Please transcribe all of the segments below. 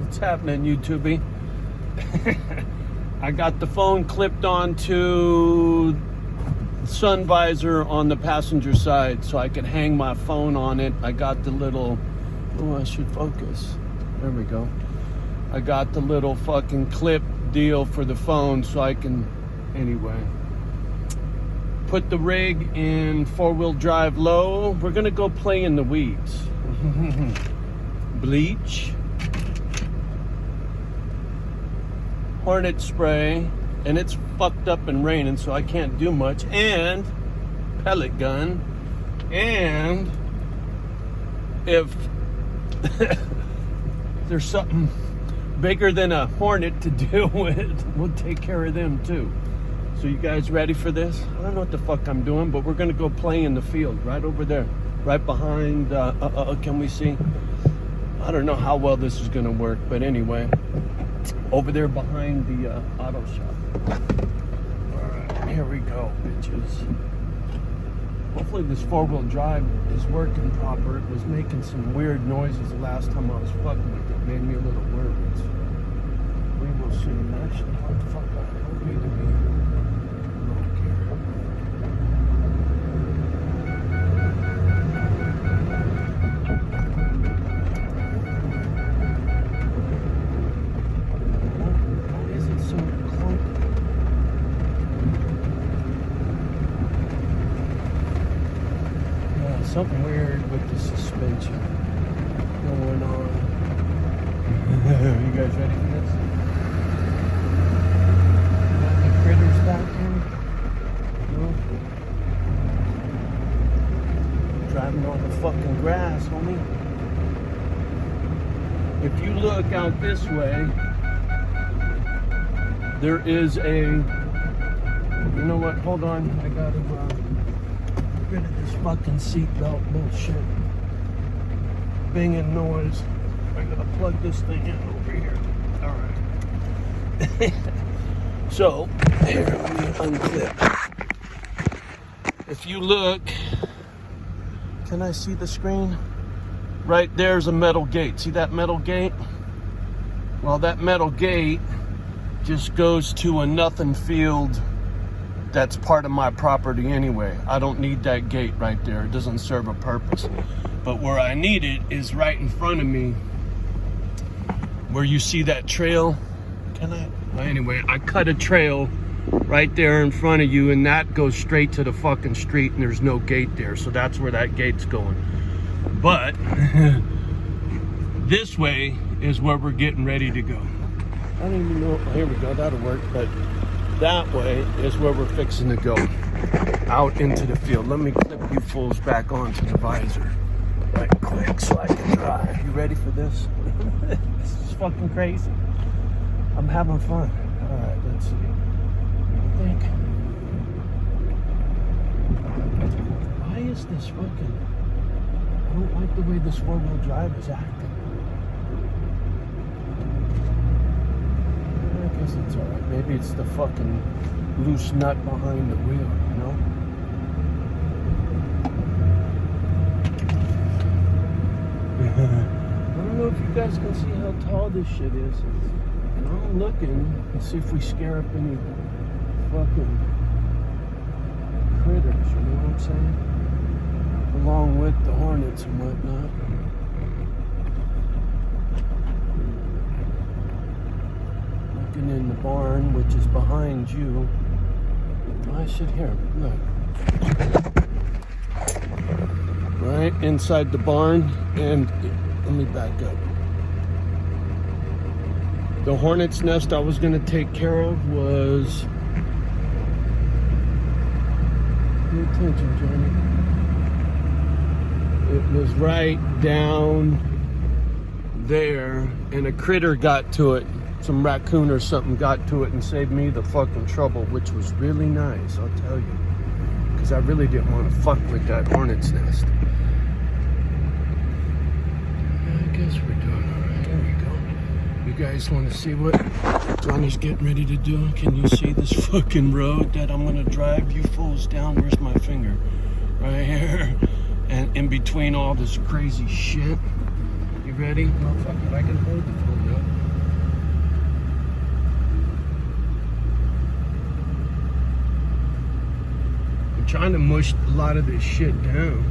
What's happening, YouTube? I got the phone clipped onto sun visor on the passenger side so I can hang my phone on it. I got the little, oh, I should focus. There we go. I got the little fucking clip deal for the phone so I can, anyway. Put the rig in 4-wheel drive low. We're gonna go play in the weeds. Bleach. Hornet spray, and it's fucked up and raining, so I can't do much. And pellet gun, and if there's something bigger than a hornet to deal with, we'll take care of them too. So you guys ready for this? I don't know what the fuck I'm doing, but we're gonna go play in the field right over there, right behind. Can we see? I don't know how well this is gonna work, but anyway. Over there behind the auto shop. Alright, here we go, bitches. Hopefully this 4-wheel drive is working proper. It was making some weird noises the last time I was fucking with it. Made me a little worried. We will see. Actually, what the fuck? I don't need to be back here. Something weird with the suspension going on. You guys ready for this? Got any critters back here? No? Driving on the fucking grass, homie. If you look out this way, there is a, you know what, hold on, I gotta rid of this fucking seatbelt bullshit. Banging noise. I gotta plug this thing in over here. Alright. So, here, let me unclip. If you look, can I see the screen? Right there's a metal gate. See that metal gate? Well, that metal gate just goes to a nothing field that's part of my property anyway. I don't need that gate right there. It doesn't serve a purpose. But where I need it is right in front of me, where you see that trail. Can I? Well, anyway, I cut a trail right there in front of you, and that goes straight to the fucking street, and there's no gate there. So that's where that gate's going. But this way is where we're getting ready to go. I don't even know. Here we go. That'll work. But that way is where we're fixing to go, out into the field. Let me clip you fools back onto the visor right quick so I can drive. You ready for this? This is fucking crazy. I'm having fun. All right, let's see. I think. Why is this fucking? I don't like the way this 4-wheel drive is acting. I guess it's alright. Maybe it's the fucking loose nut behind the wheel, you know? I don't know if you guys can see how tall this shit is. And I'm looking to see if we scare up any fucking critters, you know what I'm saying? Along with the hornets and whatnot. In the barn, which is behind you. I should hear him. Look. Right inside the barn, and let me back up. The hornet's nest I was going to take care of was. Pay attention, Johnny. It was right down there, and a critter got to it. Some raccoon or something got to it and saved me the fucking trouble, which was really nice, I'll tell you. Because I really didn't want to fuck with that hornet's nest. I guess we're doing alright. There we go. You guys want to see what Johnny's getting ready to do? Can you see this fucking road that I'm going to drive you fools down? Where's my finger? Right here. And in between all this crazy shit. You ready? Motherfucker, I can hold the phone up. trying to mush a lot of this shit down.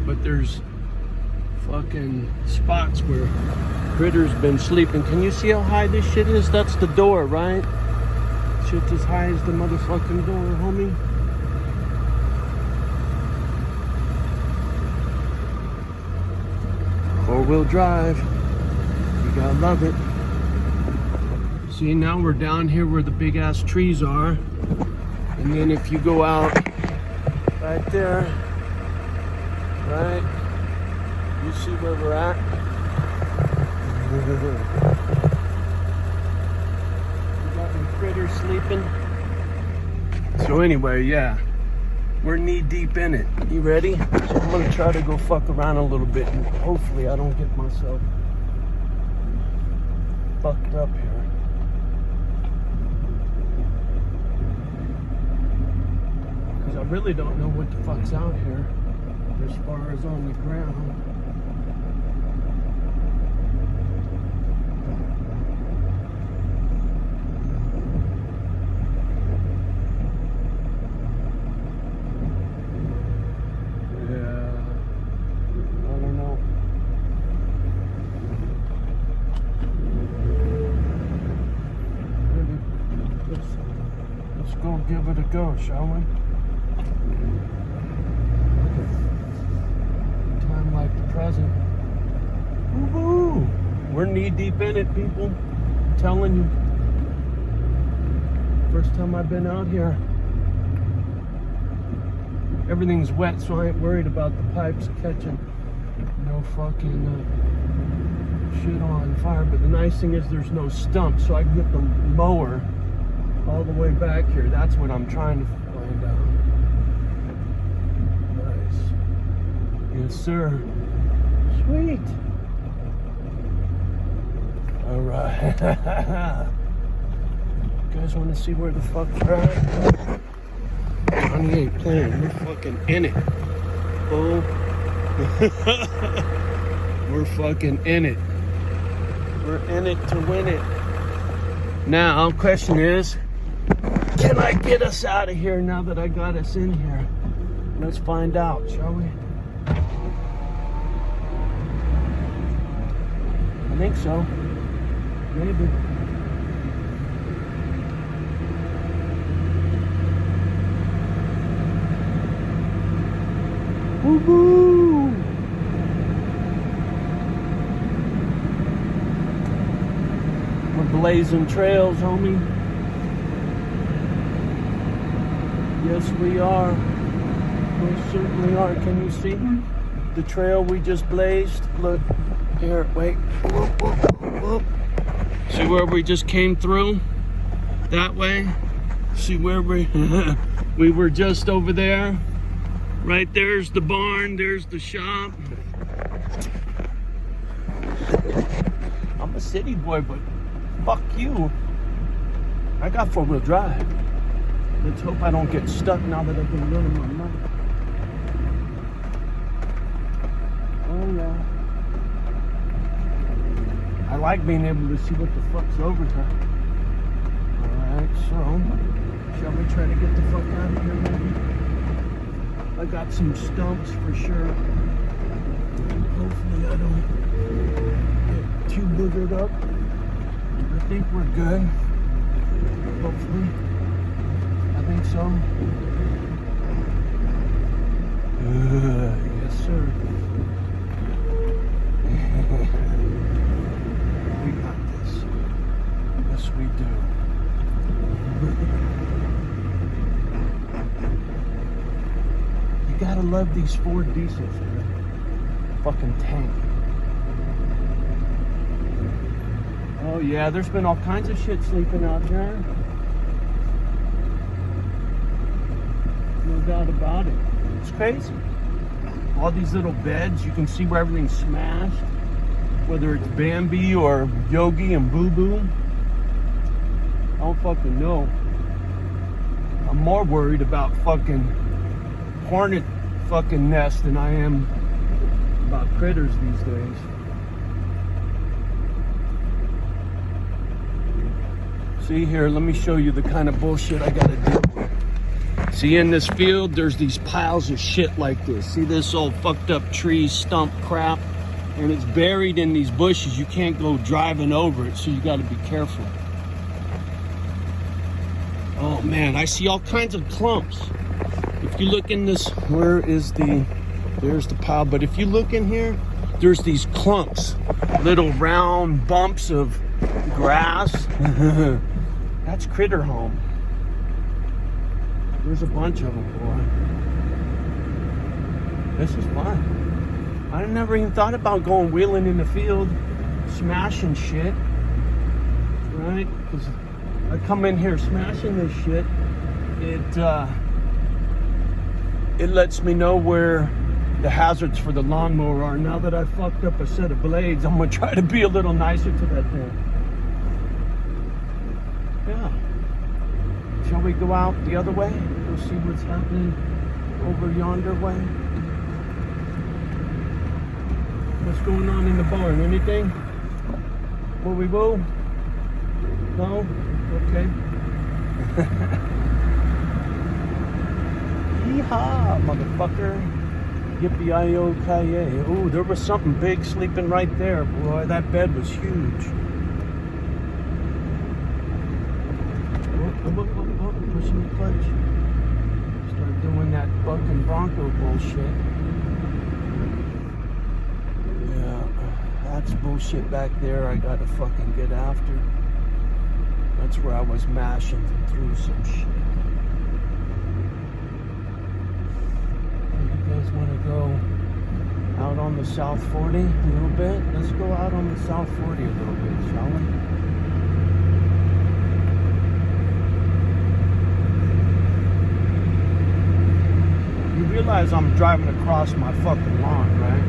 But there's fucking spots where critters been sleeping. Can you see how high this shit is? That's the door, right? Shit's as high as the motherfucking door, homie. Four-wheel drive. You gotta love it. See, now we're down here where the big ass trees are. And then if you go out right there, right, you see where we're at? We got some critters sleeping. So anyway, yeah, we're knee deep in it. You ready? So I'm gonna try to go fuck around a little bit and hopefully I don't get myself fucked up here. Because I really don't know what the fuck's out here as far as on the ground. Go give it a go, shall we? Time like the present. Woohoo! We're knee deep in it, people. I'm telling you. First time I've been out here. Everything's wet, so I ain't worried about the pipes catching no fucking shit on fire. But the nice thing is there's no stumps, so I can get the mower all the way back here. That's what I'm trying to find out. Nice. Yes, sir. Sweet. All right. You guys want to see where the fuck we're at? Johnny ain't playing. We're fucking in it. Oh. We're fucking in it. We're in it to win it. Now, question is, can I get us out of here now that I got us in here? Let's find out, shall we? I think so. Maybe. Woo-hoo! We're blazing trails, homie. Yes, we are. We certainly are. Can you see the trail we just blazed? Look here. Wait. Whoop, whoop, whoop. See where we just came through? That way. See where we we were just over there. Right there's the barn. There's the shop. I'm a city boy, but fuck you. I got four-wheel drive. Let's hope I don't get stuck now that I've been running my mouth. Oh yeah. I like being able to see what the fuck's over here. Alright, so shall we try to get the fuck out of here maybe? I got some stumps for sure. Hopefully I don't get too boogered up. I think we're good. Hopefully. I think so. Yes, sir. We got this. Yes, we do. You gotta love these Ford diesels, man. Fucking tank. Oh yeah, there's been all kinds of shit sleeping out there. No doubt about it. It's crazy. All these little beds, you can see where everything's smashed. Whether it's Bambi or Yogi and Boo Boo. I don't fucking know. I'm more worried about fucking hornet fucking nest than I am about critters these days. See here, let me show you the kind of bullshit I gotta deal with. See, in this field, there's these piles of shit like this. See this old fucked up tree stump crap? And it's buried in these bushes. You can't go driving over it, so you gotta be careful. Oh man, I see all kinds of clumps. If you look in this, there's the pile, but if you look in here, there's these clumps, little round bumps of grass. That's critter home. There's a bunch of them, boy. This is fun. I never even thought about going wheeling in the field, smashing shit, right? Because I come in here smashing this shit, it lets me know where the hazards for the lawnmower are. Now that I fucked up a set of blades, I'm gonna try to be a little nicer to that thing. Yeah. Shall we go out the other way? Go see what's happening over yonder way? What's going on in the barn? Anything? Will we go? No? Okay. Yeehaw, motherfucker. Yippee-i-o-ki-yay. Ooh, there was something big sleeping right there, boy. That bed was huge. Oh, pushing the clutch. Start doing that fucking Bronco bullshit. Yeah, that's bullshit back there I gotta fucking get after. That's where I was mashing through some shit. You guys want to go out on the South 40 a little bit? Let's go out on the South 40 a little bit, shall we? You realize I'm driving across my fucking lawn, right?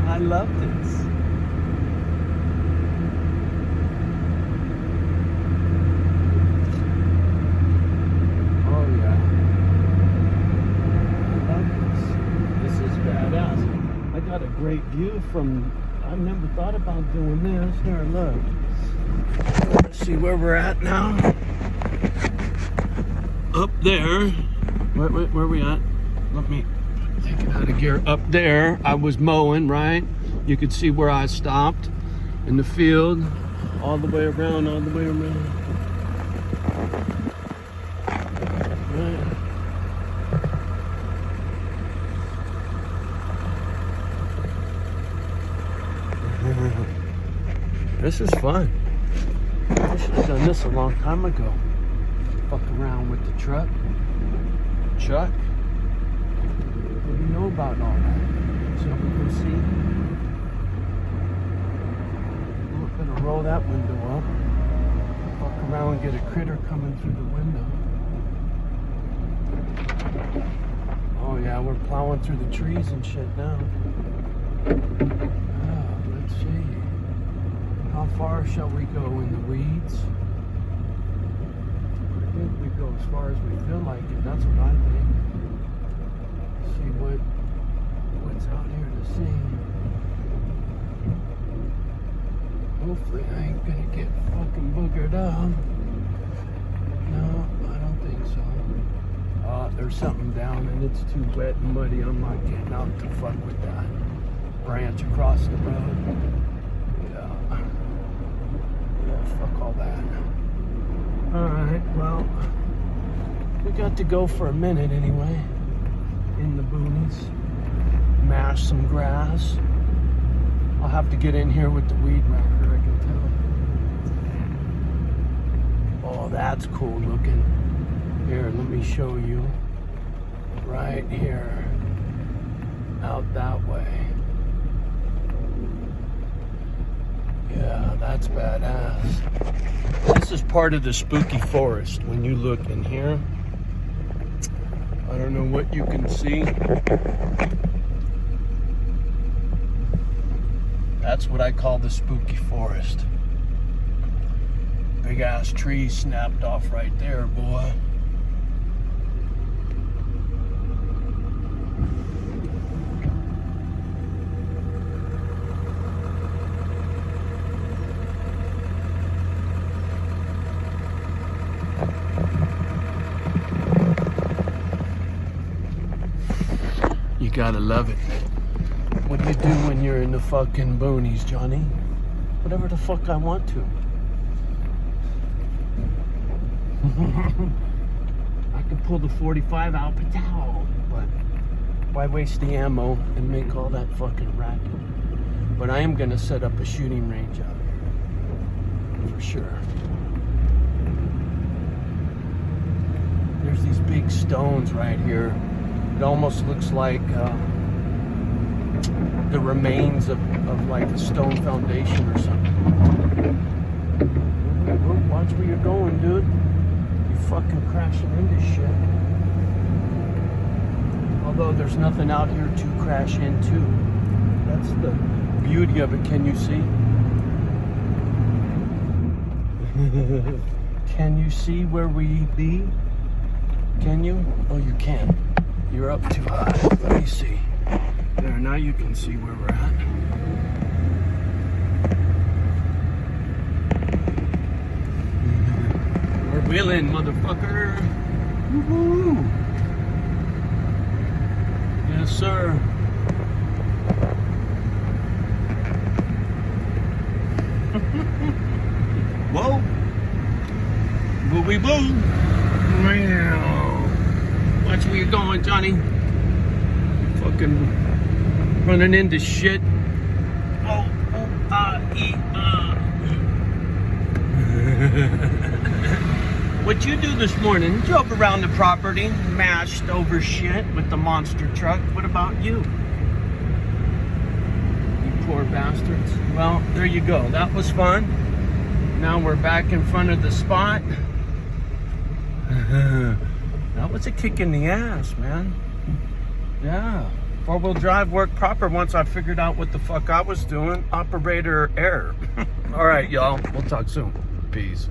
I love this. Great view from, I've never thought about doing this. Here, look. Let's see where we're at now. Up there. Where are we at? Let me take it out of gear. Up there, I was mowing, right? You could see where I stopped in the field. All the way around, all the way around. Right. This is fun. I should have done this a long time ago. Fuck around with the truck. Chuck, what do you know about all that? Shall we go see? We're gonna roll that window up. Fuck around and get a critter coming through the window. Oh yeah, we're plowing through the trees and shit now. Let's see. How far shall we go in the weeds? I think we go as far as we feel like it. That's what I think. See what's out here to see. Hopefully I ain't gonna get fucking boogered up. No, I don't think so. There's something down and it's too wet and muddy. I'm not getting out to fuck with that branch across the road. Yeah, fuck all that. Alright, well, we got to go for a minute anyway. In the boonies. Mash some grass. I'll have to get in here with the weed whacker, I can tell. Oh, that's cool looking. Here, let me show you. Right here. Out that way. Yeah, that's badass. This is part of the spooky forest. When you look in here, I don't know what you can see. That's what I call the spooky forest. Big ass tree snapped off right there, boy. gotta love it. What do you do when you're in the fucking boonies, Johnny? Whatever the fuck I want to. I could pull the 45 out, pow, but why waste the ammo and make all that fucking racket? But I am gonna set up a shooting range out here, for sure. There's these big stones right here. It almost looks like the remains of like a stone foundation or something. Watch where you're going, dude. You're fucking crashing into shit. Although there's nothing out here to crash into. That's the beauty of it. Can you see? Can you see where we be? Can you? Oh, you can. You're up too high. Let me see. There, now you can see where we're at. We're wheeling, motherfucker. Woohoo! Yes, sir. Whoa! Boo-wee boo! Watch where you're going, Johnny. Fucking running into shit. What you do this morning? Drove around the property, mashed over shit with the monster truck. What about you? You poor bastards. Well, there you go. That was fun. Now we're back in front of the spot. That was a kick in the ass, man. Yeah. Four-wheel drive worked proper once I figured out what the fuck I was doing. Operator error. All right, y'all. We'll talk soon. Peace.